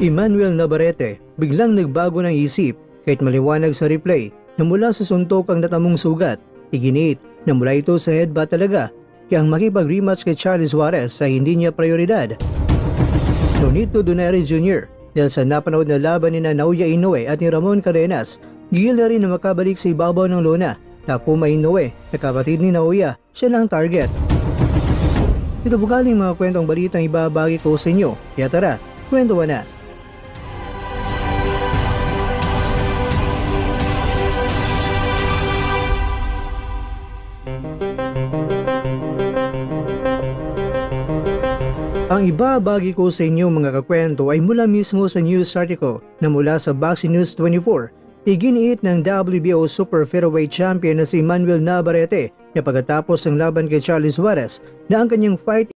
Emmanuel Navarrete biglang nagbago ng isip kahit maliwanag sa replay na mula sa suntok ang natamong sugat. Iginiit na mula ito sa headbutt talaga, kaya ang makipag-rematch kay Charles Suarez ay hindi niya prioridad. No need to Donaire Jr. dahil sa napanood na laban ni Naoya Inoue at ni Ramon Cadenas, gigil na rin na makabalik sa ibabaw ng lona. Takuma Inoue na kapatid ni Naoya, siya na ang target. Ito po galing mga kwentong balitang ibabagi ko sa inyo, kaya tara, kwentuhan na. Ang ibabagi ko sa inyo mga kakwento ay mula mismo sa news article na mula sa Boxing News 24. Iginiit ng WBO Super Featherweight Champion na si Emmanuel Navarrete na pagkatapos ng laban kay Charles Suarez na ang kanyang fight